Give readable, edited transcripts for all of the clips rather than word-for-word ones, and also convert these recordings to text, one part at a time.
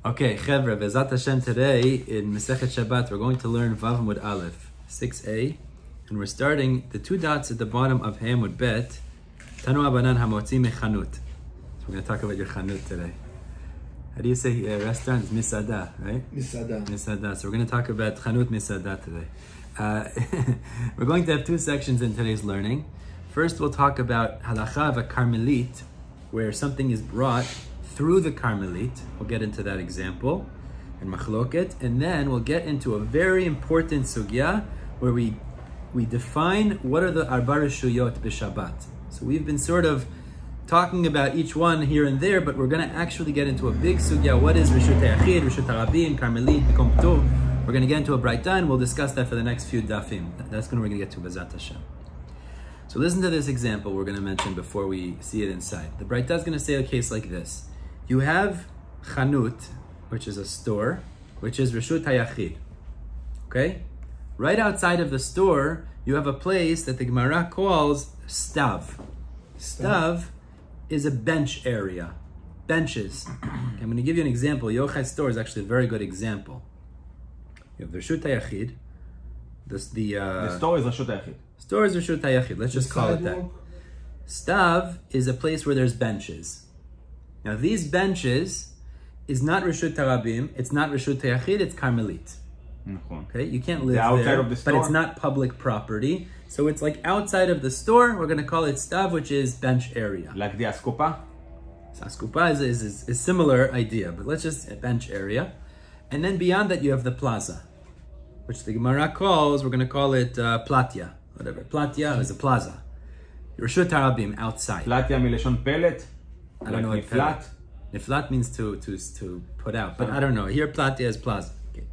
Okay, Chevra, Bezat Hashem, today in Masechet Shabbat, we're going to learn Vav Amud Aleph, 6a, and we're starting the two dots at the bottom of Amud Bet, Tanu Abanan Hamotzi Mechanut. So we're going to talk about your Chanut today. How do you say restaurant? It's Misada, right? Misada. Misada. So we're going to talk about Chanut Misada today. We're going to have two sections in today's learning. First, we'll talk about Halacha of a Carmelit, where something is brought through the Carmelit. We'll get into that example and Machloket, and then we'll get into a very important sugya where we define what are the Arba Reshuyot b'Shabbat. So we've been sort of talking about each one here and there, but we're going to actually get into a big sugya. What is Reshut HaYachid, Reshut HaRabim, Carmelit, Mikom Ptur? We're going to get into a Braita, and we'll discuss that for the next few dafim. That's when we're going to get to Bezat Hashem. So listen to this example we're going to mention before we see it inside. The Braita is going to say a case like this. You have Chanut, which is a store, which is Reshut HaYachid. Okay? Right outside of the store, you have a place that the Gemara calls stav. Stav is a bench area. Benches. I'm going to give you an example. Yochai's store is actually a very good example. You have the Reshut HaYachid. The store is Reshut HaYachid. Store is Reshut HaYachid. Let's just call it that. Stav is a place where there's benches. Now these benches is not Reshut HaRabim, it's not Reshut HaYachid, it's Carmelit. Okay, you can't live there, but it's not public property. So it's like outside of the store. We're going to call it stav, which is bench area. Like the askupa? So askupa is a similar idea, but let's just bench area. And then beyond that, you have the plaza, which the Gemara calls, we're going to call it platya, whatever. Platya is a plaza. Reshut HaRabim, outside. Platya mileshon pelet? I don't know what niflat. Niflat means to put out, but I don't know. Here, platya is plaza. Okay.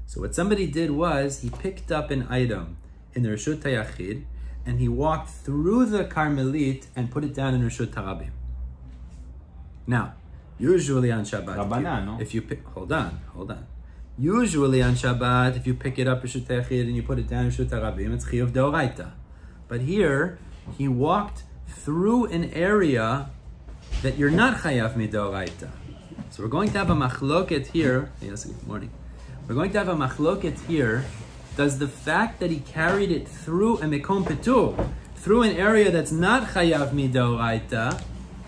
So what somebody did was he picked up an item in the Reshut HaYachid and he walked through the Carmelit and put it down in Reshut HaRabim. Now, usually on Shabbat, if you pick, hold on. Usually on Shabbat, if you pick it up Reshut HaYachid and you put it down in Reshut HaRabim, it's chiyuv deoraita. But here, he walked through an area that you're not chayav midoraita. So we're going to have a machloket here. Yes, good morning. We're going to have a machloket here. Does the fact that he carried it through a mikom petur, through an area that's not chayav midoraita,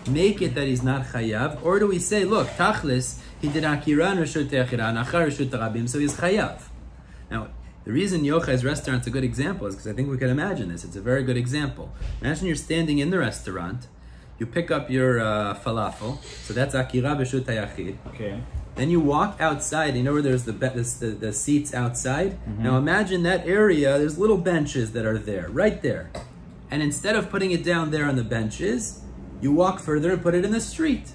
make it that he's not chayav? Or do we say, look, tachlis, he did akiran reshut techiran, achar reshut rabim, so he's chayav? Now, the reason Yochai's restaurant's a good example is because I think we can imagine this. It's a very good example. Imagine you're standing in the restaurant, you pick up your falafel, so that's akira b'shut hayachid. Okay. Then you walk outside, you know where there's the seats outside? Mm-hmm. Now imagine that area, there's little benches that are there, right there. And instead of putting it down there on the benches, you walk further and put it in the street.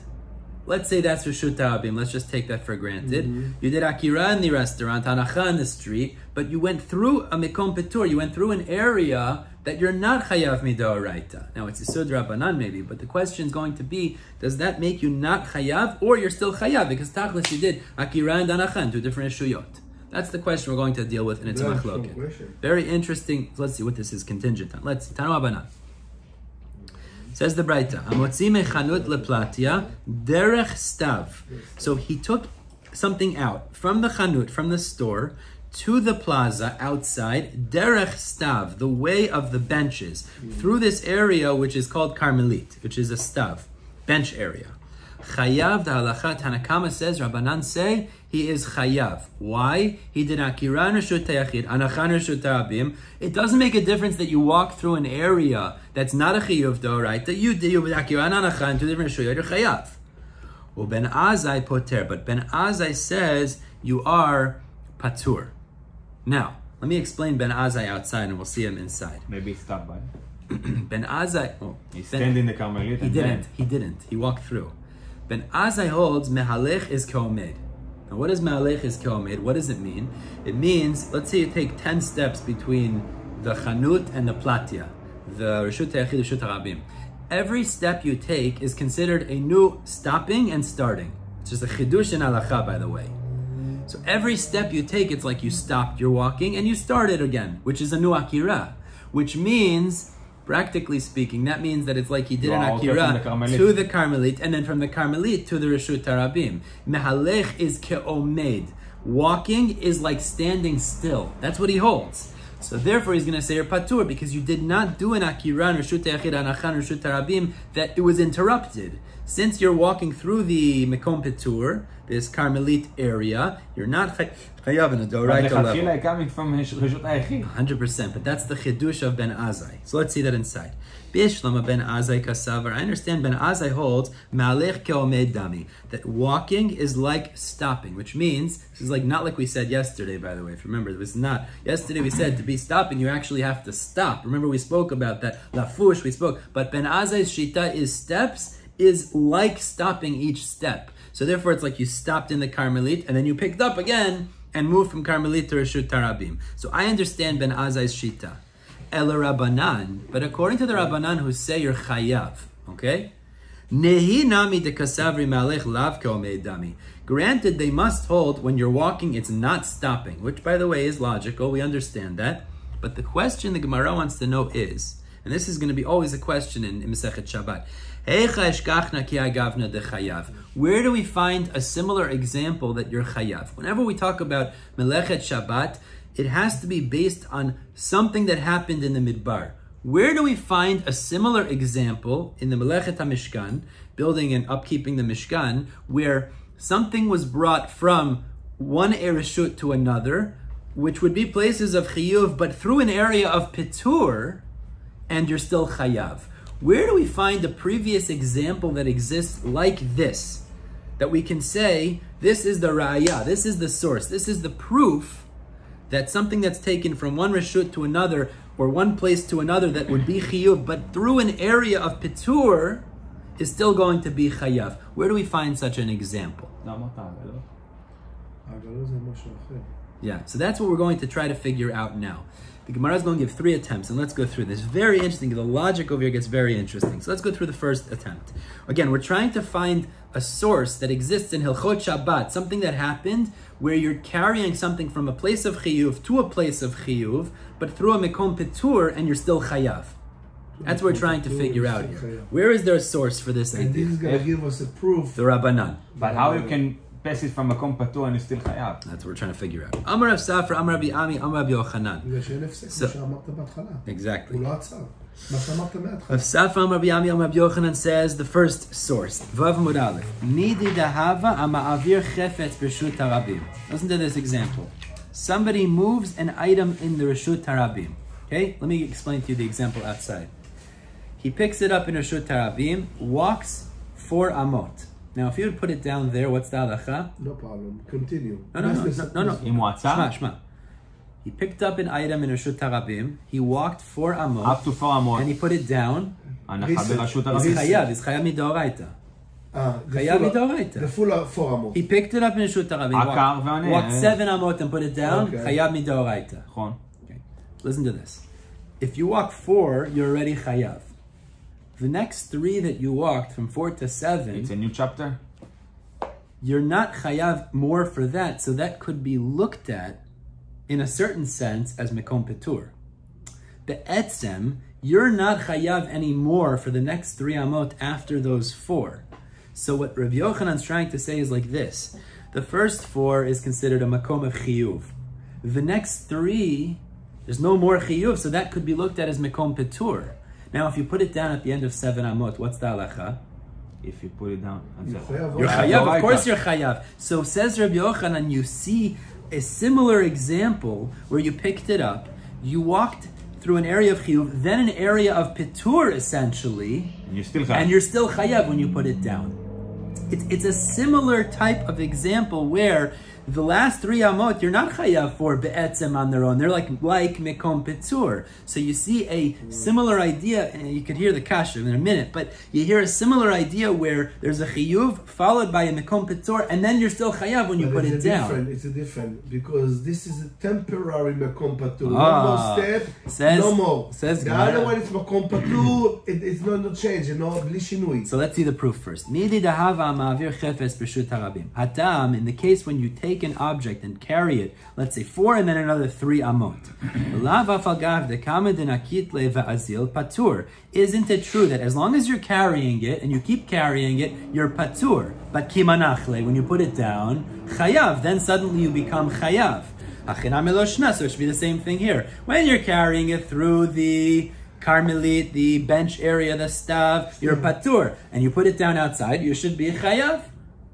Let's say that's Reshut HaRabim. Let's just take that for granted. Mm-hmm. You did akira in the restaurant, hanacha in the street, but you went through a mikom petur. You went through an area that you're not chayav midoraita. Now it's Yisud Rabbanan maybe, but the question is going to be, does that make you not chayav, or you're still chayav because tachlis you did akira and hanacha, two different shuyot? That's the question we're going to deal with, and it's a machloket. Very interesting. Let's see what this is contingent on. Let's see. Tanu Abanan. Says the Braita, Amotzi mechanut leplatya derech stav. So he took something out from the chanut, from the store, to the plaza outside, derech stav, the way of the benches, through this area which is called Carmelit, which is a stav, bench area. Chayav, the halakha Tanakama says, Rabbanan say, he is chayav. Why? He did akiran reshut hayachid, anachan reshut harabim. It doesn't make a difference that you walk through an area that's not a chiyuv doraita. You did akiran anachan, two different shuyot, you're chayav. Well, Ben Azai poter, but Ben Azai says you are patur. Now, let me explain Ben Azai outside, and we'll see him inside. Maybe he stopped by. Ben Azai, he standing in the Carmelit. He didn't. He walked through. Ben Azai holds mehalech is keomed. Now, what does mehalech is keomed? What does it mean? It means, let's say you take 10 steps between the chanut and the platya, the Reshut HaYachid, Reshut HaRabim. Every step you take is considered a new stopping and starting. It's just a chidush in halacha, by the way. So every step you take, it's like you stopped your walking and you started again, which is a new akira, which means Practically speaking, that means that it's like he did an akira to the Carmelit, and then from the Carmelit to the Reshut Harabim. Mehalech is ke'omed. Walking is like standing still. That's what he holds. So therefore, he's going to say you're patur because you did not do an akira, Reshut Yachid, Anachan, Reshut Harabim, that it was interrupted. Since you're walking through the Mekom Petur, this Carmelit area, you're not chayav in a doraita level. Coming from 100%, but that's the chidush of Ben Azai. So let's see that inside. Bishlama Ben Azai kasavar. I understand Ben Azai holds malech ke'omed dami, that walking is like stopping, which means this is like not like we said yesterday. By the way, if you remember, it was not yesterday. We said to be stopping, you actually have to stop. Remember, we spoke about that lafush. We spoke, but Ben Azai's shita is steps is like stopping each step. So therefore, it's like you stopped in the Carmelit and then you picked up again and moved from Carmelit to Reshut Harabim. So I understand Ben Azai's shita. El Rabbanan, but according to the Rabbanan who say you're chayav, okay? Nehi nami de kasavri malech lav ke'omed dami. Granted, they must hold when you're walking, it's not stopping, which by the way is logical. We understand that. But the question the Gemara wants to know is, and this is going to be always a question in Masechet Shabbat. Where do we find a similar example that you're chayav? Whenever we talk about Melechet Shabbat, it has to be based on something that happened in the Midbar. Where do we find a similar example in the Melechet HaMishkan, building and upkeeping the Mishkan, where something was brought from one ereshut to another, which would be places of chiyuv, but through an area of pitur, and you're still chayav? Where do we find a previous example that exists like this? That we can say, this is the ra'aya, this is the source, this is the proof that something that's taken from one reshut to another, or one place to another that would be chiyuv, but through an area of pitur, is still going to be chayav. Where do we find such an example? Yeah, so that's what we're going to try to figure out now. The Gemara is going to give 3 attempts, and let's go through this. Very interesting. The logic over here gets very interesting. So let's go through the first attempt. Again, we're trying to find a source that exists in Hilchot Shabbat, something that happened where you're carrying something from a place of chiyuv to a place of chiyuv, but through a mekom petur, and you're still chayav. That's what we're trying to figure out here. Where is there a source for this idea? And this is going to give us a proof. The Rabbanan. But how you can pass it from a kompatu and you still chayav? That's what we're trying to figure out. Amar Rav Safra, Amar Rabbi Ami, Amar Rabbi Yochanan. Exactly. Rav Safra, Amar Rabbi Ami, Amar Rabbi Yochanan says the first source. Vav Amud Aleph. Nidi dahava ama'avir chefetz b'reshut harabim. Listen to this example. Somebody moves an item in the Reshut Harabim. Okay, let me explain to you the example outside. He picks it up in Reshut Harabim, walks 4 amot. Now, if you would put it down there, what's the halacha? No problem. Continue. No. Shma. He picked up an item in Reshut Harabim. He walked 4 amot. Up to 4 amot. And he put it down. He's chayav midoraita. The full 4 amot. He picked it up in Reshut Harabim. Walked 7 amot and put it down. Chayav midoraita. Okay. Listen to this. If you walk 4, you're already chayav. The next 3 that you walked from 4 to 7, it's a new chapter. You're not chayav more for that, so that could be looked at in a certain sense as mekom petur. Be'etzem, you're not chayav anymore for the next 3 amot after those 4. So what Rav Yochanan's trying to say is like this: the first 4 is considered a makom of chiyuv. The next 3, there's no more chiyuv, so that could be looked at as mekom petur. Now, if you put it down at the end of 7 amot, what's the halacha? If you put it down, you're chayav. Of course, you're chayav. So says Rabbi Yochanan, you see a similar example where you picked it up, you walked through an area of chiyuv, then an area of pitur, essentially, and you're still chayav when you put it down. It's a similar type of example where the last 3 amot, you're not chayav for be'etzem on their own. They're like mekom petur. So you see a similar idea, and you could hear the kasha in a minute, but you hear a similar idea where there's a chiyuv followed by a mekom petur, and then you're still chayav when you put it down. It's a different, because this is a temporary mekom petur. One more step, no more. The other one is mekom petur, it's not change, bli shinui. So let's see the proof first. Midi dahava Hatam, in the case when you take an object and carry it, let's say 4 and then another 3 amot. Isn't it true that as long as you're carrying it and you keep carrying it, you're patur? But kimanachle, when you put it down, chayav, then suddenly you become chayav. So it should be the same thing here. When you're carrying it through the Carmelit, the bench area, the stav, you're patur, and you put it down outside, you should be chayav.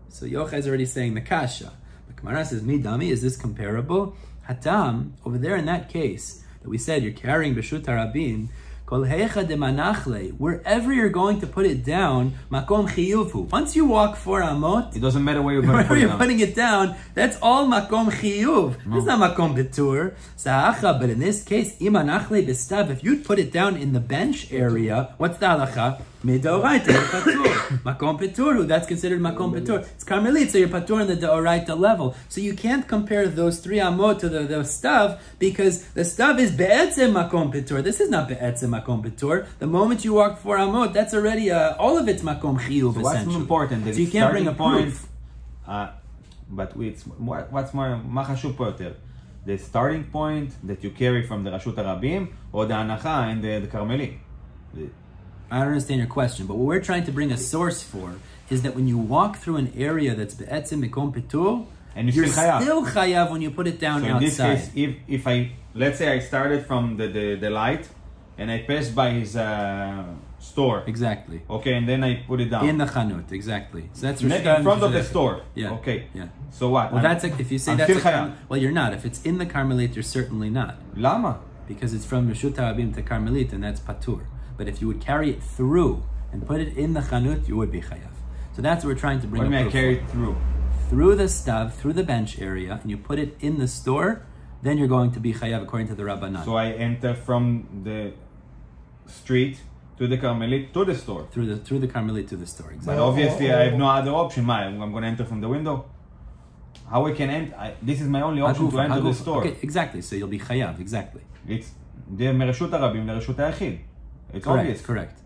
So Yochai is already saying the kasha. But Gemara says, Midami, is this comparable? Hatam, over there in that case, that we said you're carrying b'shut harabim, kol heicha de manachle, wherever you're going to put it down, makom chiyuvu. Once you walk 4 amot, it doesn't matter where you're going to put it down. Putting it down, that's all makom chiyuv. No. It's not makom betur. Sa'acha, but in this case, imanachle b'stav, if you'd put it down in the bench area, what's the halacha? Midoraita, patur. Makom petur, that's considered makom petur. It's karmelit, so you're patur in the deoraita level. So you can't compare those 3 amot to the stav, because the stav is be'etzem makom petur. This is not be'etzem makom petur. The moment you walk 4 amot, that's already all of it's makom chiyuv, so essentially. What's more important? So you can't bring a proof. But what's more, מה חשוב פה יותר? The starting point that you carry from the רשות הרבים, or the הנחה and the Carmeli? I don't understand your question, but what we're trying to bring a source for is that when you walk through an area that's be'etzim mikom petur, and you're still chayav when you put it down outside. So in this case, if I, let's say I started from the light, and I passed by his store. Exactly. Okay, and then I put it down. In the chanut, exactly. So that's in front of the store. Yeah. Okay. Yeah. So what? Well, if you say I'm that's still well, you're not. If it's in the Carmelit, you're certainly not. Lama? Because it's from Reshut HaRabim to Carmelit, and that's patur. But if you would carry it through and put it in the chanut, you would be chayav. So that's what we're trying to bring up. What do you mean I carry it through? Through the stav, through the bench area, and you put it in the store, then you're going to be chayav according to the Rabbanan. So I enter from the street to the Carmelit to the store. Through the Carmelit to the store, exactly. But obviously I have no other option. I'm going to enter from the window? How I can enter? This is my only option to enter the store. Okay, exactly. So you'll be chayav, exactly. It's מרשות הרבים לרשות היחיד. It's correct, obvious. Correct.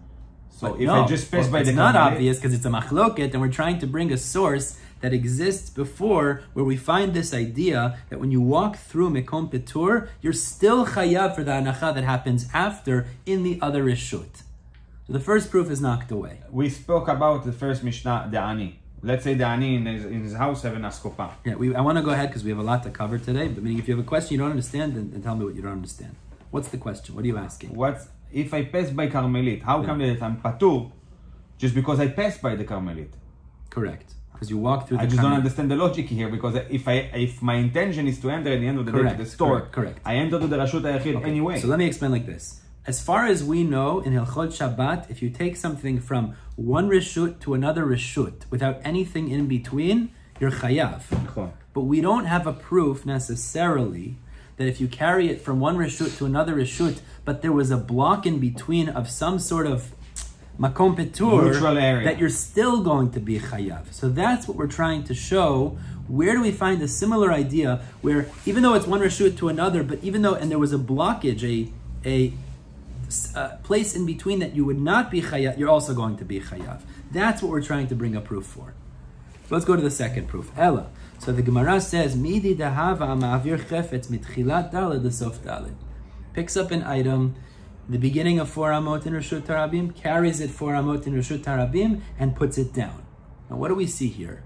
So if I just pass by the it's not obvious because it's a machloket, and we're trying to bring a source that exists before where we find this idea that when you walk through Mekom Petur, you're still chayav for the anacha that happens after in the other reshut. So the first proof is knocked away. We spoke about the first Mishnah, the Ani. Let's say the Ani in his house have an askopa. Yeah, I want to go ahead because we have a lot to cover today. But meaning if you have a question you don't understand, then tell me what you don't understand. What's the question? What are you asking? If I pass by Carmelit, how come that I'm patur just because I pass by the Carmelit? Correct. Because you walk through the I just don't understand the logic here, because if my intention is to enter at the end of the day to the store, correct. I enter to the Rashut HaYachid anyway. So let me explain like this. As far as we know, in Hilchot Shabbat, if you take something from one reshut to another reshut without anything in between, you're chayav. But we don't have a proof necessarily that if you carry it from one reshut to another reshut, but there was a block in between of some sort of makom petur, that you're still going to be chayav. So that's what we're trying to show. Where do we find a similar idea where even though it's one reshut to another, but even though, and there was a blockage, a place in between that you would not be chayav, you're also going to be chayav. That's what we're trying to bring a proof for. So let's go to the second proof. Ella. So the Gemara says, Midi dahava ma'avir chefetz mitchilat daled lesof daled. Picks up an item, the beginning of 4 amot in Reshut HaRabim, carries it 4 amot in Reshut HaRabim, and puts it down. Now what do we see here?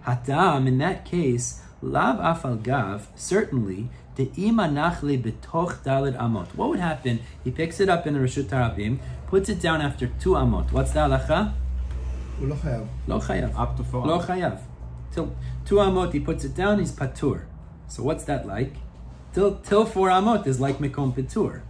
Hatam, in that case, lav afal gav, certainly, de'ima nachle betoch daled amot. What would happen? He picks it up in the Reshut HaRabim, puts it down after 2 amot. What's the halacha? Lo chayav. Lo chayav. Up to 4. Lo chayav. Till 2 amot, he puts it down, he's patur. So what's that like? Till 4 amot is like mekom petur.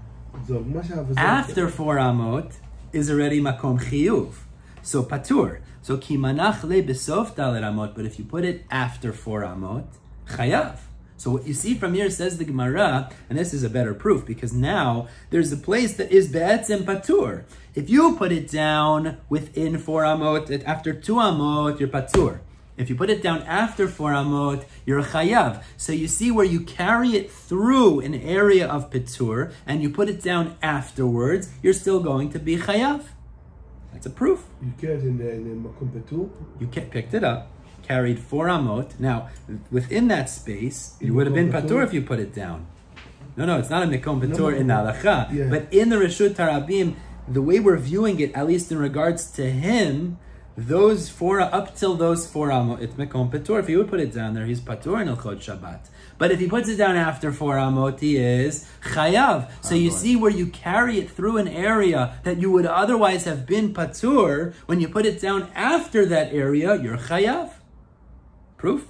After 4 amot is already makom chiyuv. So patur. So ki manach le besof dalet amot. But if you put it after 4 amot, chayav. So what you see from here, says the Gemara, and this is a better proof, because now there's a place that is be'etzem patur. If you put it down within 4 amot, after 2 amot, you're patur. If you put it down after 4 amot, you're a chayav. So you see where you carry it through an area of petur, and you put it down afterwards, you're still going to be chayav. That's a proof. You carried in the Makom Patur? You picked it up, carried 4 amot. Now, within that space, you would have been patur if you put it down. No, it's not a Mekom Patur in the halacha. Yeah. But in the Reshut Harabim, the way we're viewing it, at least in regards to him, those 4, up till those 4 amot, it's Mekom Patur. If he would put it down there, he's patur in Ilchot Shabbat. But if he puts it down after 4 amot, he is chayav. So you see where you carry it through an area that you would otherwise have been patur, when you put it down after that area, you're chayav. Proof?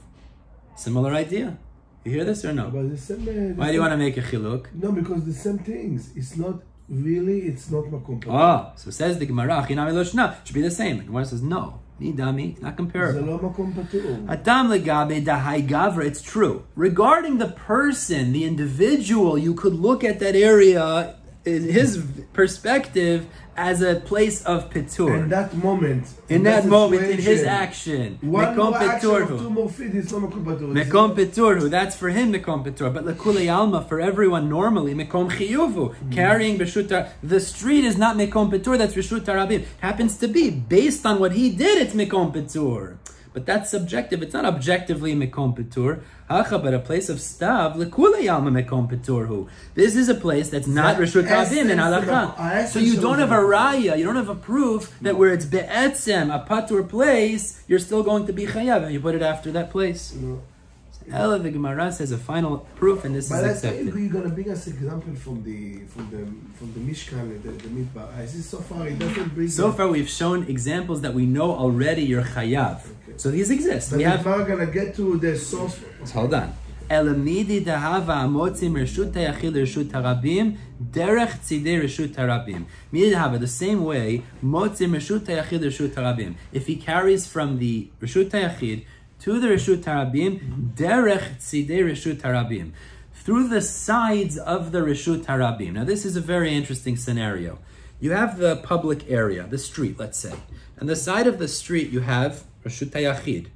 Similar idea. You hear this or no? But the same, Why do you want to make a chiluk? No, because the same things. It's not Makom Patur. Oh, so says the Gemara, Chinami lo shna, should be the same. The Gemara says no. It's not comparable. Adam legabe dahai gavra, it's true. Regarding the person, the individual, you could look at that area, his perspective, as a place of pitur. In that moment, in his action. One action of 2 more feet is not Makom Patur. Mekom Peturhu, that's for him Mekom Petur. But Lekule Alma, for everyone normally, Mekom Chiyuvu, carrying Reshut. The street is not Mekom Petur, that's Reshut Harabim. Happens to be, based on what he did, it's Mekom Petur. But that's subjective, it's not objectively Mekom Petur. Hacha, but a place of stav, Lekule Alma Mekom Peturhu. This is a place that's not Reshut Harabim in halacha. So you don't have a raya, you don't have a proof that where it's be'etzem, a patur place, you're still going to be chayav and you put it after that place. No. Ella, the Gemara says a final proof, and this is accepted. But you're gonna bring us example from the Mishkan, the Midbar. I see so far it doesn't bring. So far, we've shown examples that we know already. You're chayav, okay. So these exist. But we're gonna get to the source. Hold on. Elamidi dahava amotzim reshut hayachid reshut harabim derech tzidei reshut harabim. Midi dahava, the same way motzim reshut hayachid reshut harabim. If he carries from the reshut hayachid to the Reshut Harabim, derech tzidei Reshut Harabim, through the sides of the Reshut Harabim. Now this is a very interesting scenario. You have the public area, the street, let's say. On the side of the street you have Reshut Hayachid.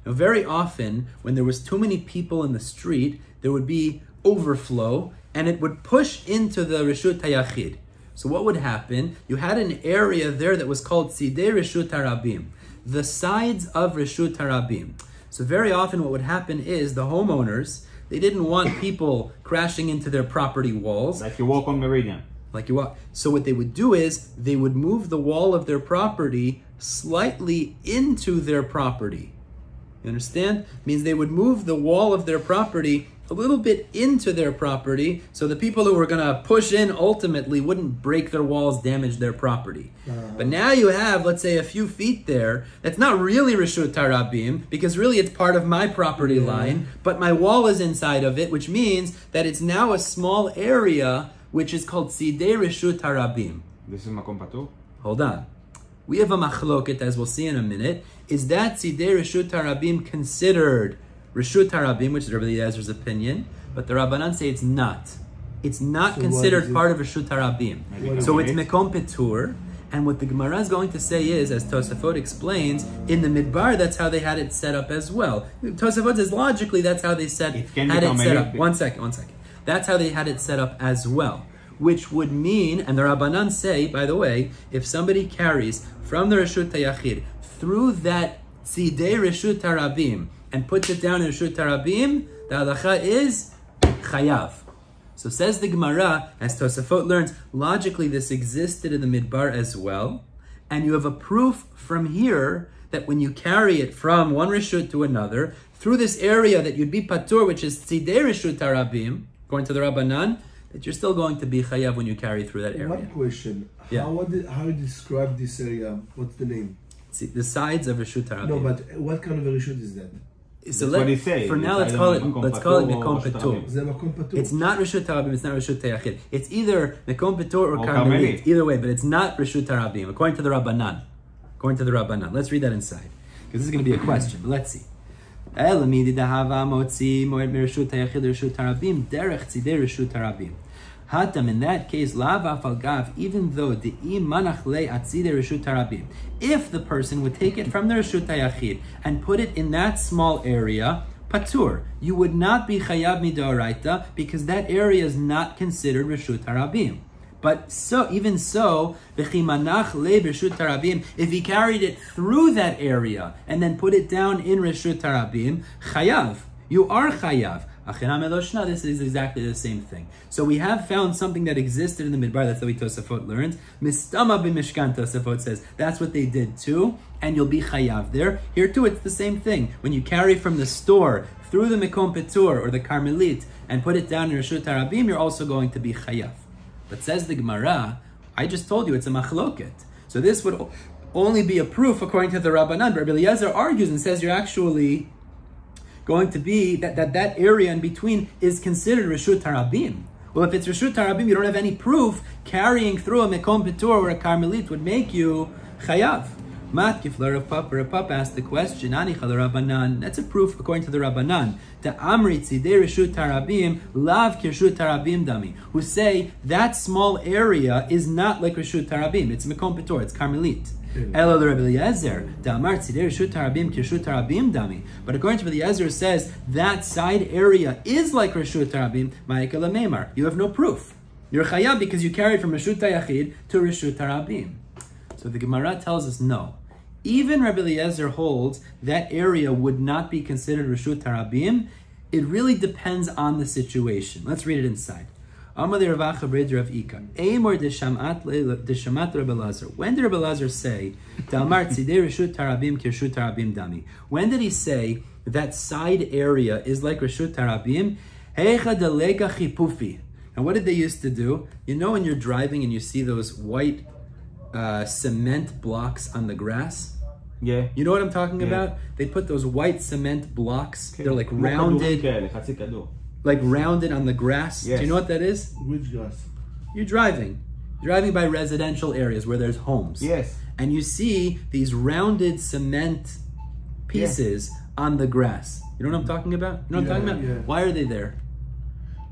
Now very often, when there was too many people in the street, there would be overflow, and it would push into the Reshut Hayachid. So what would happen? You had an area there that was called tzidei Reshut Harabim, the sides of Reshut Harabim. So very often what would happen is the homeowners, they didn't want people crashing into their property walls. Like you walk on Meridian. Like you walk. So what they would do is they would move the wall of their property slightly into their property. You understand? It means they would move the wall of their property a little bit into their property, so the people who were going to push in ultimately wouldn't break their walls, damage their property. But now you have, let's say, a few feet there, that's not really Reshut Harabim, because really it's part of my property line, but my wall is inside of it, which means that it's now a small area, which is called Tzidei Reshut Harabim. This is Makom Patur? Hold on. We have a machloket, as we'll see in a minute. Is that Tzidei Reshut Harabim considered Reshut Harabim, which is Rabbi Eliezer's opinion, but the Rabbanan say it's not. It's not considered part of Reshut Harabim. So it's Mekom Petur, and what the Gemara is going to say is, as Tosafot explains, in the Midbar, that's how they had it set up as well. Tosafot says logically that's how they had it set up. One second. That's how they had it set up as well. Which would mean, and the Rabbanan say, by the way, if somebody carries from the Reshut Hayachid through that Tzidei Reshut Harabim, and puts it down in Reshut Harabim, the halacha is chayav. So says the Gemara, as Tosafot learns, logically this existed in the Midbar as well, and you have a proof from here that when you carry it from one Reshut to another, through this area that you'd be patur, which is Tzidei Reshut Harabim, according to the Rabbanan, that you're still going to be chayav when you carry through that area. One question, yeah. How do you describe this area? What's the name? The sides of Reshut Harabim. No, but what kind of a Reshut is that? So for now, let's call it Mekom Petur. It's not Reshut Harabim, it's not Reshut Hayachid. It's either Mekom Petur or Karmelit. Either way, but it's not Reshut Harabim, according to the Rabbanan. Let's read that inside, because this is going to be a question, but let's see. Hatam, in that case, even though if the person would take it from the Reshut Hayachid and put it in that small area, patur, you would not be chayav midoraita, because that area is not considered Reshut Harabim. But even so, if he carried it through that area and then put it down in Reshut Harabim, chayav. You are chayav. This is exactly the same thing. So we have found something that existed in the Midbar. That's the way Tosafot learns. Mistama b'mishkan, Tosafot says. That's what they did too, and you'll be chayav there. Here too, it's the same thing. When you carry from the store through the Mekom Petur or the Carmelit and put it down in Reshut Harabim, you're also going to be chayav. But says the Gemara, I just told you it's a machloket. So this would only be a proof according to the Rabbanan. Rabbi Eliezer argues and says you're actually going to be that area in between is considered Reshut Harabim. Well, if it's Reshut Harabim, you don't have any proof carrying through a Mekom Petur or a Carmelit would make you chayav. Matkif Rav Papa asked the question, Ani Chal Rabbanan. That's a proof according to the Rabbanan. The Amri Tzidei Reshut Harabim Lav Kirshut Harabim Dami, who say that small area is not like Reshut Harabim. It's Mekom Petur, it's Carmelit. Elo the Rabbi Eliezer, the Amar Tzidei Reshut Harabim Kirshut Harabim Dami. But according to Rabbi Eliezer, says that side area is like Reshut Harabim. Ma'ikala Meimar. You have no proof. You're chayav because you carried from Reshut Hayachid to Reshut Harabim. So the Gemara tells us no. Even Rabbi Eliezer holds that area would not be considered Reshut Harabim. It really depends on the situation. Let's read it inside. When did Rabbi Eliezer say, when did he say that side area is like Reshut Harabim? And what did they used to do? You know when you're driving and you see those white cement blocks on the grass? Yeah. You know what I'm talking about? They put those white cement blocks. They're like rounded. Like rounded on the grass. Yes. Do you know what that is? Which grass? You're driving by residential areas where there's homes. Yes. And you see these rounded cement pieces on the grass. You know what I'm talking about? You know what I'm talking about? Yeah. Why are they there?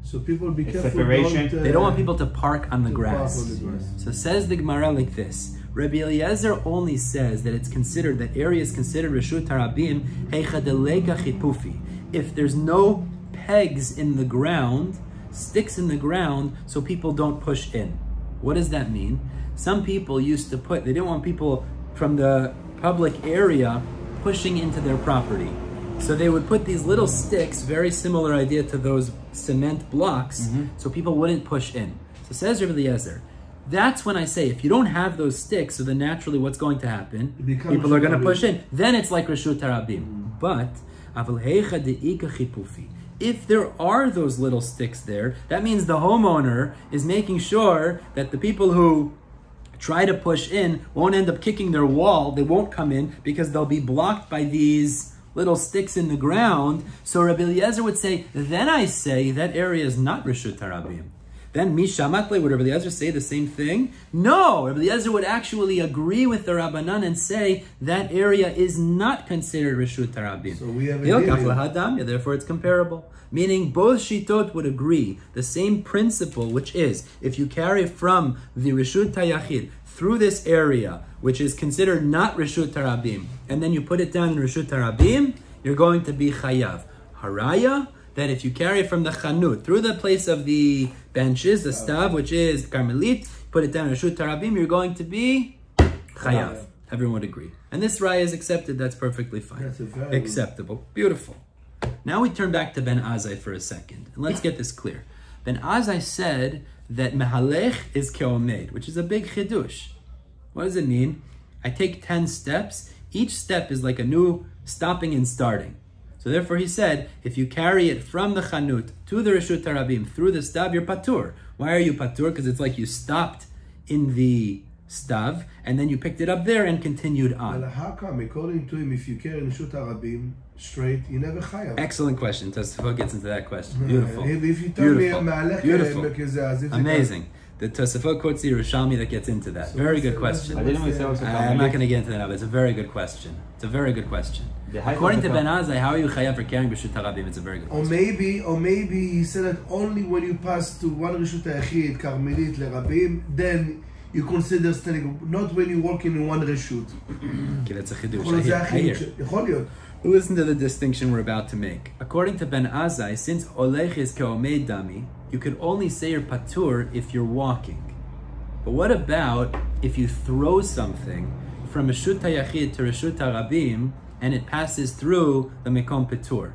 So people be careful. Separation. They don't want people to park on the grass. Park on the grass. So says the Gemara like this. Rabbi Eliezer only says that it's considered, that area is considered Reshut Harabim, heicha delega chipufi. If there's no pegs in the ground, sticks in the ground, so people don't push in. What does that mean? Some people used to they didn't want people from the public area pushing into their property. So they would put these little sticks, very similar idea to those cement blocks, so people wouldn't push in. So says Rabbi Eliezer, that's when I say, if you don't have those sticks, so then naturally what's going to happen? People are going to push in. Then it's like Reshut Harabim. But, if there are those little sticks there, that means the homeowner is making sure that the people who try to push in won't end up kicking their wall. They won't come in because they'll be blocked by these little sticks in the ground. So Rabbi Eliezer would say, then I say that area is not Reshut Harabim. Then Mishamatle, would Rabbi Eliezer say the same thing? No, Rabbi Eliezer would actually agree with the Rabbanan and say that area is not considered Reshut Harabim. So we have a therefore it's comparable. Meaning both Shitot would agree the same principle, which is if you carry from the Reshut Hayachid through this area, which is considered not Reshut Harabim, and then you put it down in Reshut Harabim, you're going to be chayav. Haraya, that if you carry from the chanut through the place of the benches, the stav, which is Carmelit, put it down in Reshut Harabim, you're going to be chayav. Everyone would agree. And this raya is accepted, that's perfectly fine. That's acceptable. Beautiful. Now we turn back to Ben Azai for a second, and let's get this clear. Ben Azai said that mehalech is keomed, which is a big chidush. What does it mean? I take 10 steps, each step is like a new stopping and starting. So therefore he said, if you carry it from the chanut to the Reshut Harabim through the stav, you're patur. Why are you patur? Because it's like you stopped in the stav, and then you picked it up there and continued on. Well, how come, according to him, if you carry Reshut Harabim straight, you never chayav? Excellent question. Tosafot gets into that question. Beautiful. If you tell Beautiful. me, Amazing. The Tosafot quotes the Yerushalmi that gets into that. Very good question. I'm not going to get into that now, but it's a very good question. It's a very good question. According to Ben Azai, how are you chayav for carrying Reshut Harabim? It's a very good question. Or maybe he said that only when you pass to one Reshut Hayachid, Carmelit, Lerabim, then you consider standing, not when you walk in one Reshut. Okay, that's a chidush. I hear. Listen to the distinction we're about to make. According to Ben Azai, since olech is keomed dami, you could only say you're patur if you're walking. But what about if you throw something from Reshut HaYachid to Reshut HaRabim and it passes through the Mekom Petur?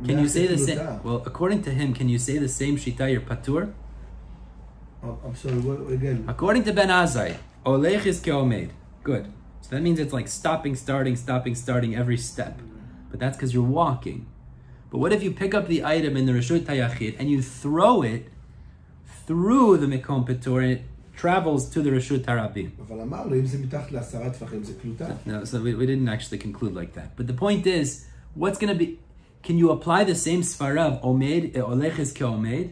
Can you say the same? Well, according to him, can you say the same Shita, you're Patur? I'm sorry, what, again? According to Ben Azai, Olech is Ke'omed. Good. So that means it's like stopping, starting every step. But that's because you're walking. But what if you pick up the item in the Reshut HaYachid and you throw it through the Mekom Petur and it travels to the Reshut HaRabim? No, so we didn't actually conclude like that. But the point is, what's going to be, can you apply the same svara of Omed, Olech is Ke'omed?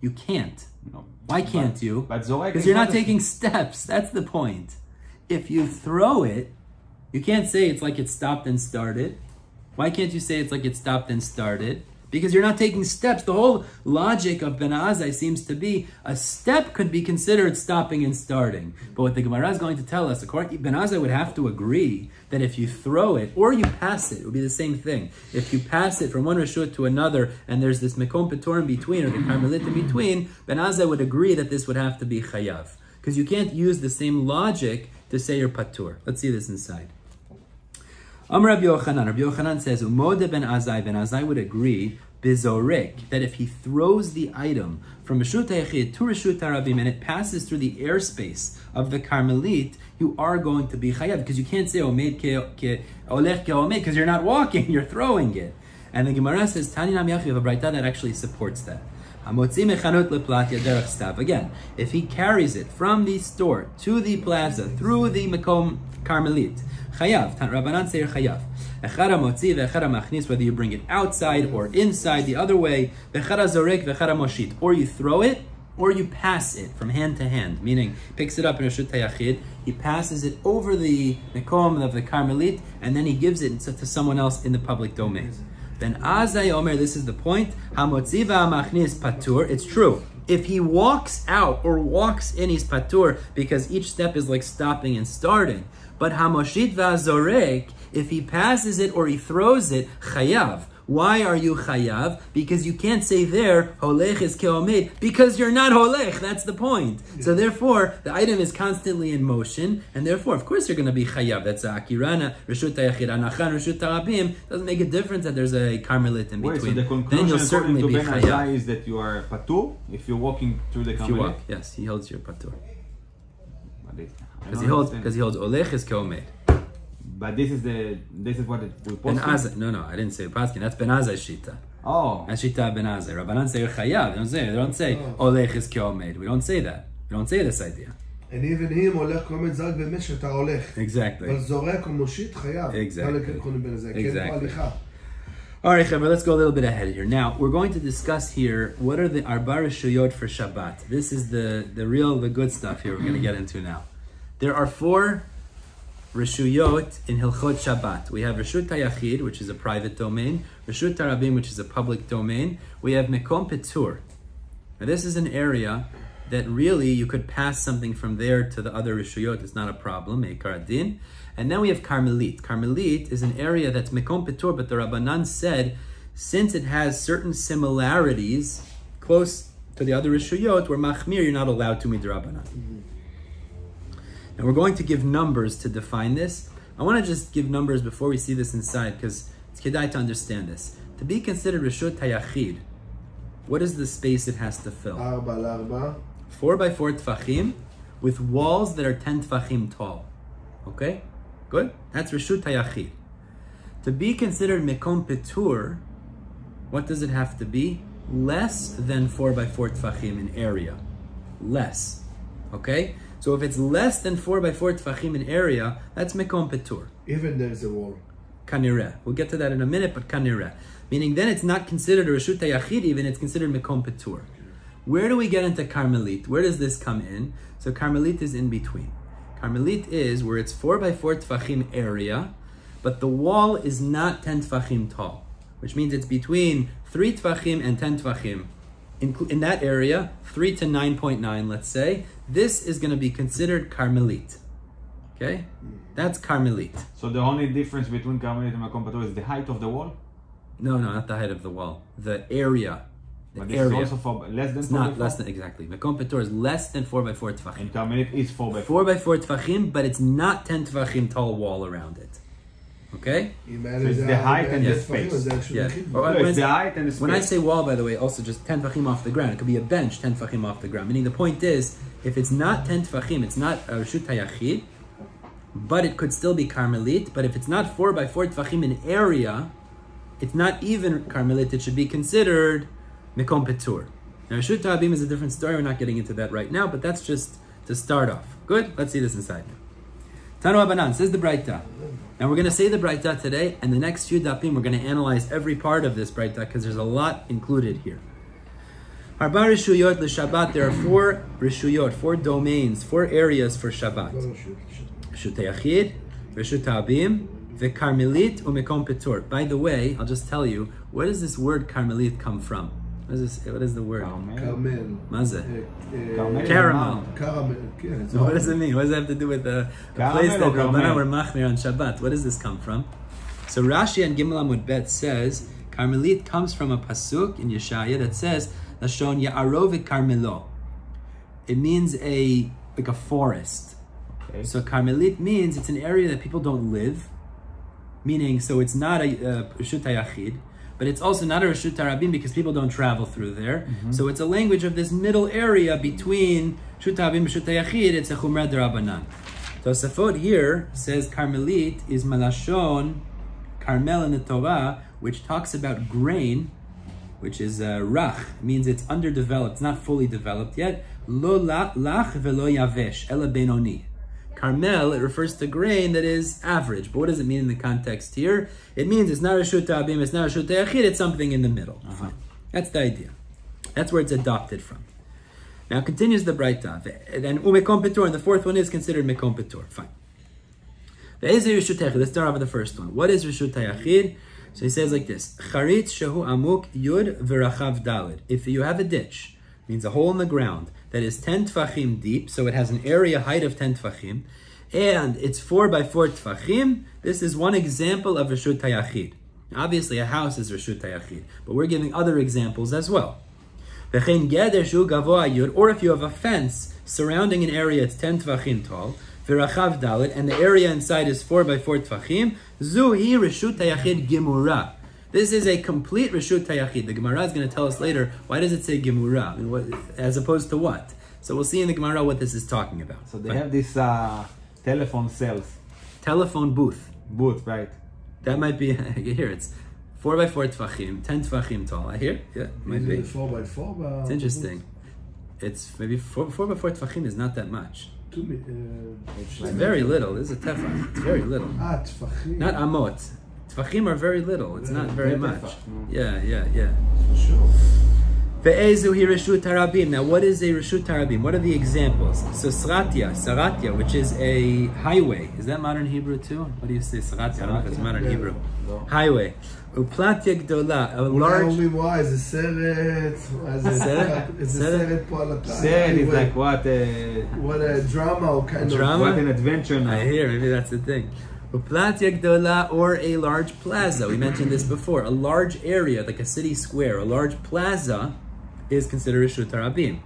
You can't. No. Why can't you? Because you're not taking steps. That's the point. If you throw it, you can't say it's like it stopped and started. Why can't you say it's like it stopped and started? Because you're not taking steps. The whole logic of Ben Azai seems to be a step could be considered stopping and starting. But what the Gemara is going to tell us, Ben Azai would have to agree that if you throw it or you pass it, it would be the same thing. If you pass it from one Reshut to another and there's this Mekom Petur in between or the Carmelit in between, Ben Azai would agree that this would have to be Chayav. Because you can't use the same logic to say you're Patur. Let's see this inside. Rabbi Yochanan says, Umode Ben Azai would agree, Bizorek, that if he throws the item from Reshut HaYachid to Reshut HaRabim and it passes through the airspace of the Carmelit, you are going to be Chayav, because you can't say Olech Ke'omed, because you're not walking, you're throwing it. And the Gemara says, Tani Nam Yachiv, a Braita that actually supports that. Again, if he carries it from the store to the plaza through the Mekom Carmelit, Chayav, Rabbanan say Chayav. Whether you bring it outside or inside, the other way, or you throw it, or you pass it from hand to hand, meaning picks it up in Reshut HaYachid, he passes it over the Mekom of the Carmelit, and then he gives it to someone else in the public domain. Then Azai Omer, this is the point, Hamotzi v'hamachnis patur, it's true. If he walks out or walks in, he's patur, because each step is like stopping and starting. But Hamoshit v'azorek, if he passes it or he throws it, chayav. Why are you chayav? Because you can't say there, holech is ke'omed, because you're not holech, that's the point. So therefore, the item is constantly in motion, and therefore, of course, you're going to be chayav. That's a akirana, reshut ha'yachid, anachan, reshut ha'rabim. Doesn't make a difference that there's a carmelit in between. So the conclusion then you'll certainly be chayav. Is that you are patur if you're walking through the carmelit? Yes, he holds your patur. Because he holds olech is ke'omed. But this is what we post. No, I didn't say paskin. That's Ben Azai shita. Oh, that's shita Ben Azai. Rabbanan say chayav. They don't say olech is ke'omed. We don't say that. We don't say this idea. And even him olech ke'omed zag b'mesh אתה olech. Exactly. But zorek or moshit chayav. Exactly. All right, Chaver, let's go a little bit ahead here. Now, we're going to discuss here what are the arba reshuyot for Shabbat. This is the good stuff here we're going to get into now. There are 4 Reshuyot in Hilchot Shabbat. We have Reshut HaYachid, which is a private domain, Reshut HaRabim, which is a public domain. We have Mekom Petur. Now this is an area that really you could pass something from there to the other Reshuyot. It's not a problem, Meikar Adin. And then we have Carmelit. Carmelit is an area that's Mekom Petur, but the Rabbanan said, since it has certain similarities close to the other Reshuyot, where Machmir, you're not allowed to midrabanan. And we're going to give numbers to define this. I want to just give numbers before we see this inside, because it's kedai to understand this. To be considered Reshut HaYachid, what is the space it has to fill? 4 by 4 tfachim, with walls that are 10 tfachim tall. Okay? Good? That's Reshut HaYachid. To be considered Mekom Petur, what does it have to be? Less than 4 by 4 tfachim in area. Less. Okay? So if it's less than 4 by 4 tfachim in area, that's Mekom Petur. Even there's a wall. Kanireh. We'll get to that in a minute, but kanireh. Meaning then it's not considered a Reshut HaYachid even, it's considered Mekom Petur. Where do we get into Carmelit? Where does this come in? So Carmelit is in between. Carmelit is where it's 4 by 4 tfachim area, but the wall is not 10 tfachim tall, which means it's between 3 tfachim and 10 tfachim. In that area, 3 to 9.9, let's say, this is going to be considered Carmelit. Okay? That's Carmelit. So the only difference between Carmelit and Mekom Petur is the height of the wall? No, not the height of the wall. The area. But this area. is also for less than It's 4 not by 4. less than, exactly. Mekom Petor is less than 4 by 4 tefachim. And Carmelit is 4 by 4. 4 by 4 tefachim, but it's not 10 tefachim tall wall around it. Okay? So it's the height and the space. Yeah. No, it's the height and the space. When I say wall, by the way, also just 10 tefachim off the ground. It could be a bench 10 tefachim off the ground. Meaning the point is, if it's not 10 tefachim, it's not a Reshut HaYachid, but it could still be Carmelit. But if it's not 4 by 4 tefachim in area, it's not even Carmelit. It should be considered Mekom Petur. Now, Reshut HaRabim is a different story. We're not getting into that right now, but that's just to start off. Good? Let's see this inside now. Tanu Abanan says the Braita. Now we're going to say the Braita today, and the next few dapim we're going to analyze every part of this Braita because there's a lot included here. Arba Rishuyot l'Shabbat. There are 4 Rishuyot, 4 domains, 4 areas for Shabbat. Reshut HaYachid, Reshut HaRabim, V'Karmelit u'Mekom Petur. By the way, I'll just tell you, where does this word Karmelit come from? What is the word? Carmel. Mazeh. Carmel. Caramel. Caramel. Yeah, So what does it mean? What does it have to do with a place that Rabbanan were machmir on Shabbat? What does this come from? So Rashi and Gimel Amud Bet says Carmelit comes from a pasuk in Yeshaya that says Lashon Ya'arov Carmelo. It means like a forest. Okay. So Carmelit means it's an area that people don't live, meaning so it's not a Reshut HaYachid, but it's also not a Reshut HaRabim because people don't travel through there. So it's a language of this middle area between Reshut HaRabim and Reshut HaYachid. It's a Chumrah D'Rabbanan. Tosafot here says Carmelit is Malashon, Carmel in the Torah, which talks about grain, which is rach, means it's underdeveloped, it's not fully developed yet. Lo lach velo yavesh, ela benoni. Carmel, it refers to grain that is average. But what does it mean in the context here? It means it's not Reshut HaRabim, it's not Reshut HaYachid, it's something in the middle. Fine. That's the idea. That's where it's adopted from. Now continues the Braita. Then Mekom Petur, and the fourth one is considered Mekom Petur. Fine. Let's start off with the first one. What is Reshut HaYachid? So he says like this: Charitz shehu amuk yud v'rachav dalid. If you have a ditch, means a hole in the ground that is 10 tfachim deep, so it has an area height of 10 tfachim, and it's 4 by 4 tfachim. This is one example of Reshut HaYachid. Obviously, a house is Reshut HaYachid, but we're giving other examples as well. V'chein geder shehu gavoa yud, or if you have a fence surrounding an area that's 10 tfachim tall, v'rachav dalit, and the area inside is 4 by 4 tfachim, zuhi Reshut HaYachid gimura. This is a complete Reshut HaYachid. The Gemara is going to tell us later, why does it say Gemura, as opposed to what? So we'll see in the Gemara what this is talking about. So they have this telephone cells. Telephone booth. Booth, right. That might be, here it's 4 by 4 tfachim, 10 tfachim tall. I hear? Yeah, might be. 4 by 4. It's interesting. It's maybe 4 by 4 tfachim is not that much. It's very little. This is a tefach. It's very little. Tfachim. Not amot. Tfachim are very little. It's not very much. Yeah. For sure. Ve'ezu hi Reshut HaRabim. Now, what is a Reshut HaRabim? What are the examples? So, Saratya, which is a highway. Is that modern Hebrew too? What do you say, Saratya? I don't know if it's modern Hebrew. No. Highway. Uplatya Gdola, a large... Why is a seret? It's a seret po al Seret is like what a drama or kind Drama? what an adventure now. I hear, maybe that's the thing. Uplatya Gdola, or a large plaza. We mentioned this before. A large area, like a city square, a large plaza is considered Reshut HaRabim.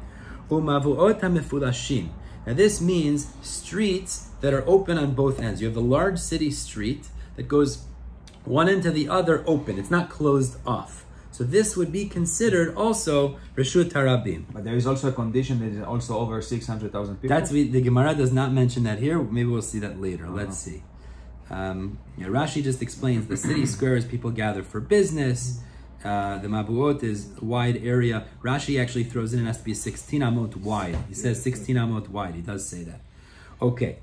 Umavuot HaMefulashim. Now this means streets that are open on both ends. You have the large city street that goes one end to the other open. It's not closed off. So this would be considered also Reshut HaRabim. But there is also a condition that is also over 600,000 people. That's the Gemara does not mention that here. Maybe we'll see that later. Let's see. Rashi just explains the city squares people gather for business. The Mabuot is a wide area. Rashi actually throws in, it has to be 16 amot wide. He says 16 amot wide. He does say that. Okay.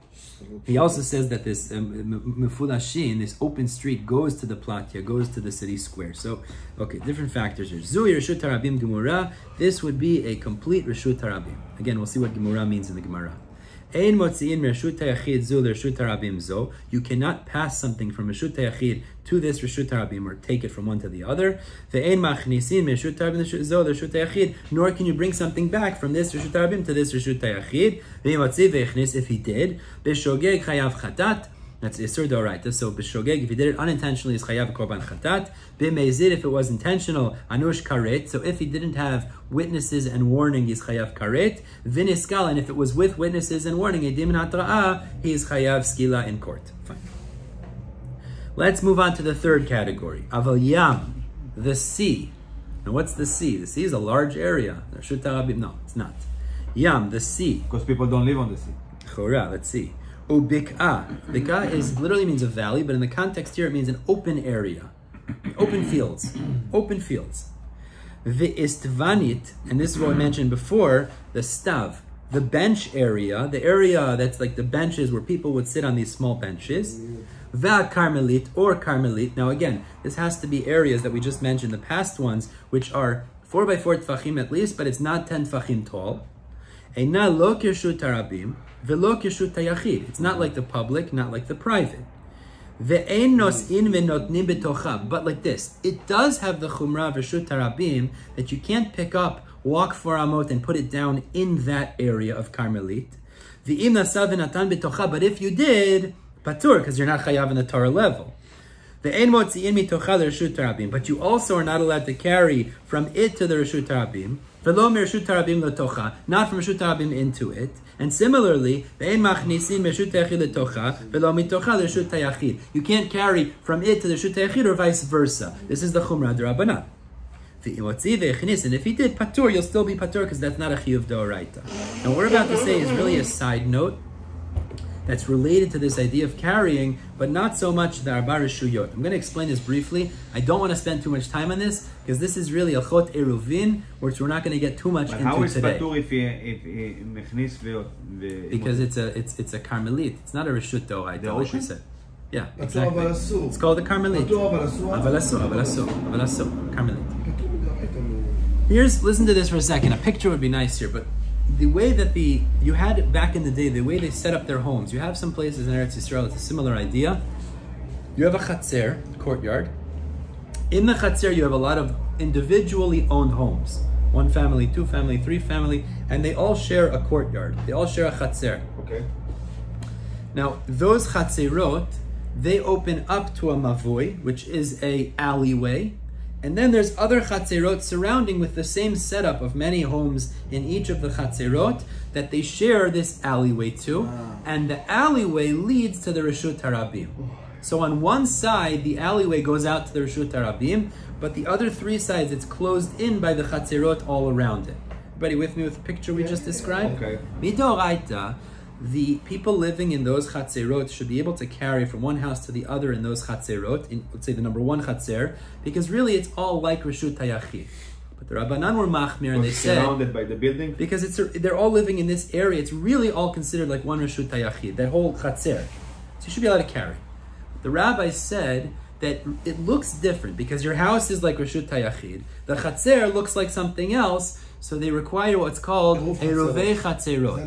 He also says that this Mefulashin, this open street, goes to the Platya, goes to the city square. So, okay, different factors here. Zui Reshut HaRabim Gemura. This would be a complete Reshut HaRabim. Again, we'll see what Gemura means in the Gemara. Ein motziin Reshut HaYachid zu Reshut HaRabim zo. You cannot pass something from Reshut HaYachid to this Reshut HaRabim, or take it from one to the other. Ve'ein machnisin Reshut HaRabim zo Reshut HaYachid. Nor can you bring something back from this Reshut HaRabim to this Reshut HaYachid. Ve'im motzi ve'echnis, if he did. B'shogeg chayav chatat. That's Isur Doraita. So B'shogeg, if he did it unintentionally, is Chayav Korban Chatat. B'meizid, if it was intentional, Anush Karet. So if he didn't have witnesses and warning, he's Chayav Karet. V'niskal, and if it was with witnesses and warning, Edim Hatra'ah, he is Chayav Skila in court. Fine. Let's move on to the third category. Aval Yam, the sea. Now what's the sea? The sea is a large area. No, it's not. Yam, the sea. Because people don't live on the sea. Chora, let's see. Ubik'ah. Bik'ah literally means a valley, but in the context here it means an open area. Open fields. Open fields. Ve'istvanit, and this is what we mentioned before, the stav, the bench area, the area that's like the benches where people would sit on these small benches. Ve'karmelit, or karmelit. Now again, this has to be areas that we just mentioned, the past ones, which are 4 by 4 tfachim at least, but it's not 10 tfachim tall. Eina lo kirshut harabim, ve'lo kirshut hayachid. It's not like the public, not like the private. Ve'ein nos'in ve'notnim betocha. But like this, it does have the chumrah v'shut harabim that you can't pick up, walk 4 amot, and put it down in that area of Carmelit. Ve'im nasav ve'natan betocha. But if you did, patur, because you're not chayav in the Torah level. Ve'ein motzi'in mitocha l'reshut harabim. But you also are not allowed to carry from it to the reshut harabim. V'lo mereshut harabim l'tocha, not from reshut harabim into it. And similarly, ve'en machnisin mereshut hayachid l'tocha, v'lo mitocha l'reshut hayachid. You can't carry from it to the reshut hayachid or vice versa. This is the chumrah d'Rabbanan. And if he did patur, you'll still be patur because that's not a chiyuv d'oraita. Now what we're about to say is really a side note that's related to this idea of carrying, but not so much the arba reshuyot. I'm going to explain this briefly. I don't want to spend too much time on this, because this is really Alchot Eruvin, which we're not going to get too much into today. How is patur if he mechnis because it's a Carmelit. It's not a Reshut Doraita, like we said. Yeah, exactly. It's called the Carmelit. Avalaso, Carmelit. Listen to this for a second. A picture would be nice here, but the way that you had back in the day, the way they set up their homes, you have some places in Eretz Yisrael, it's a similar idea. You have a chatzer, courtyard. In the chatzer, you have a lot of individually owned homes. 1 family, 2 family, 3 family, and they all share a courtyard. They all share a chatzer. Okay. Now, those chatzerot, they open up to a mavoi, which is a alleyway. And then there's other chatzerot surrounding with the same setup of many homes in each of the chatzerot that they share this alleyway to. Wow. And the alleyway leads to the Reshut Harabim. So on one side, the alleyway goes out to the Reshut Harabim, but the other 3 sides, it's closed in by the chatzerot all around it. Everybody with me with the picture we just described? Okay. Midoraita, the people living in those chatzerot should be able to carry from one house to the other in those chatzerot, in, let's say the number 1 chatzer, because really it's all like Reshut Hayachid. But the Rabbanan were machmir, and they said surrounded by the building, because they're all living in this area. It's really all considered like one Reshut Hayachid, that whole chatzer. So you should be allowed to carry. The rabbis said that it looks different because your house is like Reshut Hayachid. The chatzer looks like something else, so they require what's called Eruvei Chatzerot.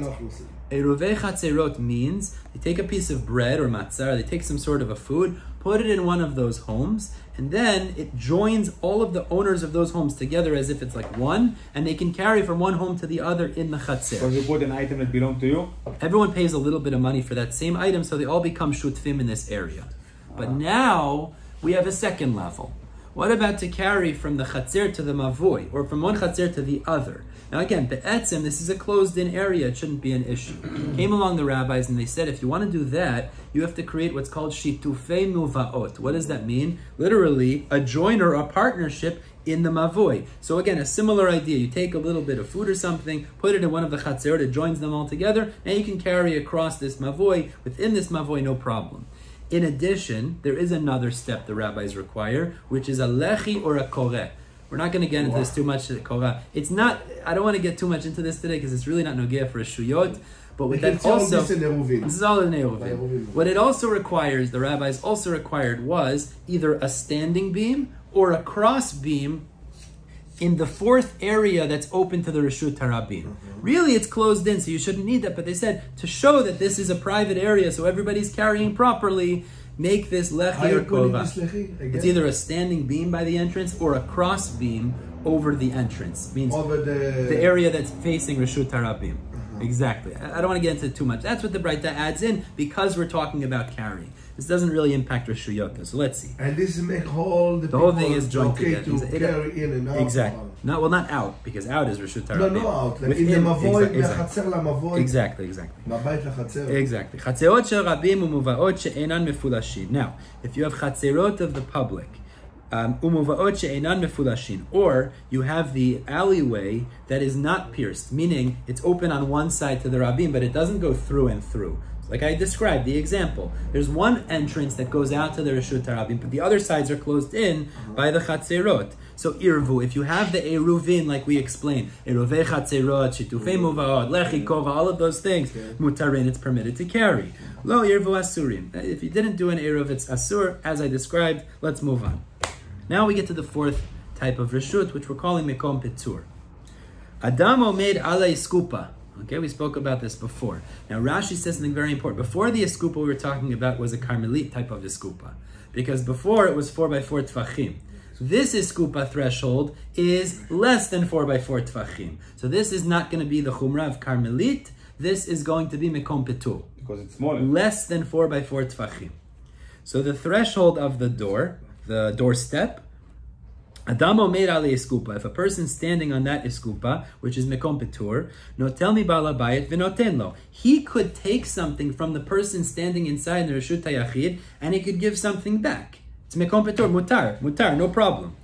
Eruvei Chatzerot means they take a piece of bread or matzah, they take some sort of a food, put it in one of those homes, and then it joins all of the owners of those homes together as if it's like one, and they can carry from one home to the other in the chatzer. So you put an item that belongs to you? Everyone pays a little bit of money for that same item, so they all become shutfim in this area. But now we have a second level. What about to carry from the chatzer to the mavoi, or from one chatzer to the other? Now again, be'etzem, this is a closed-in area, it shouldn't be an issue. Came along the rabbis and they said, if you want to do that, you have to create what's called shitufei muvaot. What does that mean? Literally, a joiner, a partnership in the mavoi. So again, a similar idea. You take a little bit of food or something, put it in one of the chatzerot, it joins them all together, and you can carry across this mavoi, within this mavoi, no problem. In addition, there is another step the rabbis require, which is a lechi or a koreh. We're not going to get into this too much. It's not. I don't want to get too much into this today because it's really not nogea for a shuyot. But with that also, this is all in Eruvin. What it also requires, the rabbis also required, was either a standing beam or a cross beam in the 4th area that's open to the Reshut Harabim. Really, it's closed in, so you shouldn't need that. But they said to show that this is a private area, so everybody's carrying properly. Make this lechi or kova. It's either a standing beam by the entrance or a cross beam over the entrance. Means over the area that's facing Reshut Harabim. Exactly. I don't want to get into it too much. That's what the Braita adds in because we're talking about carrying. This doesn't really impact Rishuyot. So let's see. And this make all the whole thing is joined okay together. to carry in and out. Exactly. Not out, because out is Rishut Harabim. No, out. Like in the Mavoid, מהחצר למavoid. Exactly. מהבית לחצר. Exactly. חצרות של רבים ומובאות שאינן מפולשים. Now, if you have חצרות of the public, ומובאות שאינן מפולשים, or you have the alleyway that is not pierced, meaning it's open on one side to the Rabim, but it doesn't go through and through. Like I described, the example. There's one entrance that goes out to the Reshut HaRabim, but the other sides are closed in by the Chatzerot. So Irvu, if you have the Eruvin, like we explained, Eruvei Chatzerot, Shitufei Muvaot, Lechi Kova, all of those things, Mutarin, it's permitted to carry. Lo Irvu Asurim. If you didn't do an Eruv, it's Asur, as I described. Let's move on. Now we get to the fourth type of Reshut, which we're calling Mekom Petur. Adam Omed Alei Skupa. Okay, we spoke about this before. Now Rashi says something very important. Before the eskupa we were talking about was a Carmelit type of eskupa, because before it was 4x4 tfachim. This eskupa threshold is less than 4x4 tfachim. So this is not going to be the chumrah of Carmelit. This is going to be mekom petur, because it's smaller. Less than 4x4 tfachim. So the threshold of the doorstep. Adam omer ale eskupa. If a person's standing on that eskupa, which is mekom petur, notel mi ba'al habayit v'noten lo. He could take something from the person standing inside the reshut hayachid, and he could give something back. It's mekom petur, mutar, no problem.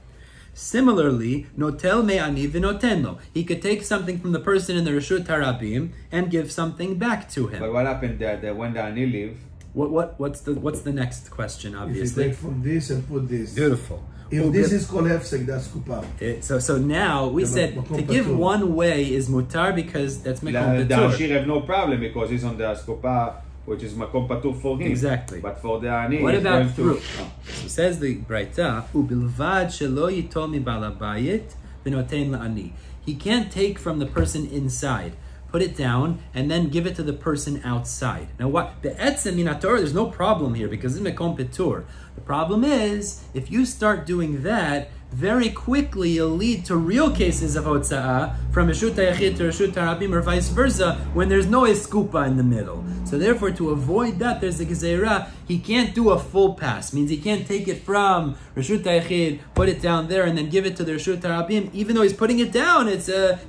Similarly, notel me ani v'noten lo. He could take something from the person in the reshut harabim and give something back to him. But what happened that when the ani leave? What's the next question? Obviously, if you take from this and put this. Beautiful. If this is called hefsek, that's kupa. So now we said to give one way is mutar because that's mekom petur. The Ashir have no problem because he's on the skupa, which is mekom petur for him. Exactly. But for the ani, what about through? So says the Braita, ubilvad shelo yitol mi ba'al habayit v'noten la'ani. He can't take from the person inside, put it down, and then give it to the person outside. Now what? Be'etzem min haTorah, there's no problem here because it's mekom petur. The problem is, if you start doing that, very quickly you'll lead to real cases of hotza'ah from Reshut HaYachid to Reshut HaRabim or vice versa when there's no eskupa in the middle. So therefore, to avoid that, there's a gezerah. He can't do a full pass. Means he can't take it from Reshut HaYachid, put it down there, and then give it to the Reshut HaRabim. Even though he's putting it down,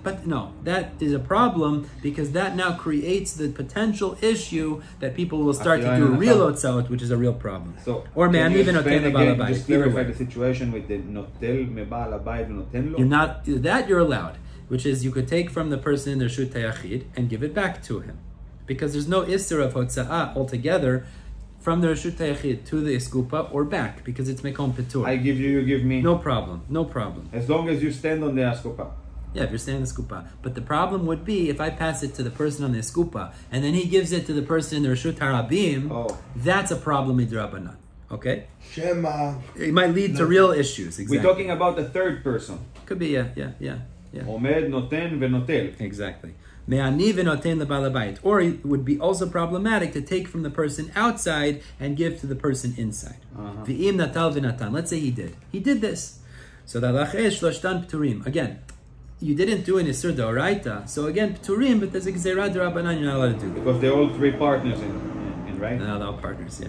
but no, that is a problem because that now creates the potential issue that people will start to do real hotza'ot, which is a real problem. So, or man, even noten leba'al habayit. Just clarify the situation with the notel me ba'al habayit v'noten lo. You're not that you're allowed, which is you could take from the person in the Reshut HaYachid and give it back to him, because there's no isser of hotza'ah altogether from the Reshut HaYachid to the eskupa or back, because it's mekom petur. I give you, you give me. No problem. As long as you stand on the eskupa. Yeah, if you're standing on the eskupa. But the problem would be if I pass it to the person on the eskupa and then he gives it to the person in the Reshut HaRabim, that's a problem midrabanan. Okay? Shema. It might lead to real issues. Exactly. We're talking about the third person. Could be, yeah. Omed, noten, v'notel. Exactly. Me'ani v'noten leba'al habayit. Or it would be also problematic to take from the person outside and give to the person inside. V'im natal v'natan. Let's say he did. He did this. So the halacha is shloshtan p'turim. Again, you didn't do an isur d'oraita. So again, p'turim, but there's a gzerah d'rabanan you're not allowed to do. Because they're all three partners in right? No, they're all partners, yeah.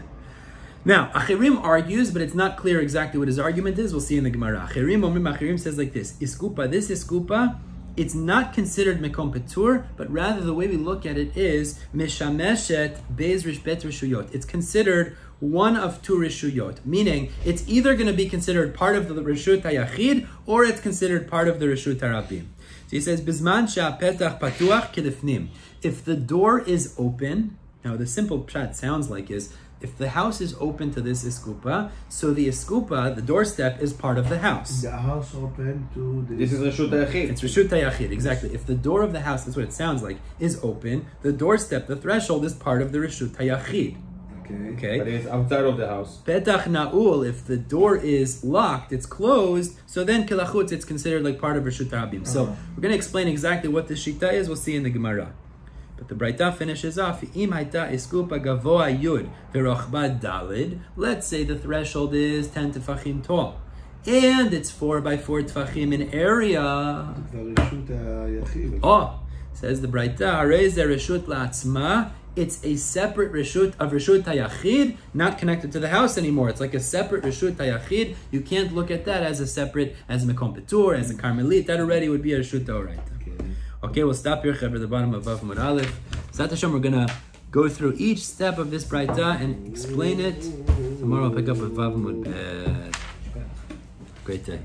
Now, Achirim argues, but it's not clear exactly what his argument is. We'll see in the Gemara. Achirim says like this: Iskupa, this Iskupa, it's not considered mekom petur, but rather the way we look at it is meshameshet bez rishbet rishuyot. It's considered one of two rishuyot, meaning it's either going to be considered part of the reshut hayachid or it's considered part of the reshut harabim. So he says, Bizman she'apetach patuach kilifnim. If the door is open, now the simple pshat sounds like is, if the house is open to this eskupa, so the eskupa, the doorstep, is part of the house. The house open to this is Reshut HaYachid. It's Reshut HaYachid, exactly. If the door of the house, that's what it sounds like, is open, the doorstep, the threshold, is part of the Reshut HaYachid. Okay. But it's outside of the house. Petach na'ul, if the door is locked, it's closed, so then kilachutz, it's considered like part of Reshut HaRabim. So we're going to explain exactly what the shita is. We'll see in the Gemara. But the Braita finishes off, Im haita eskupa gavoa yud v'rochba dalid. Let's say the threshold is 10 tefachim tall, and it's 4x4 tefachim in area. Says the Braita, harei ze reshut la'atzma it's a separate reshut of reshut hayachid, not connected to the house anymore. It's like a separate reshut hayachid. You can't look at that as a separate, as a mekom petur, as a karmelit. That already would be a reshut d'oraita. Okay, we'll stop here, Chaver, the bottom of Amud Aleph. Zat Hashem, we're gonna go through each step of this braita and explain it. Tomorrow I'll pick up with Vav Amud Bet. Great day.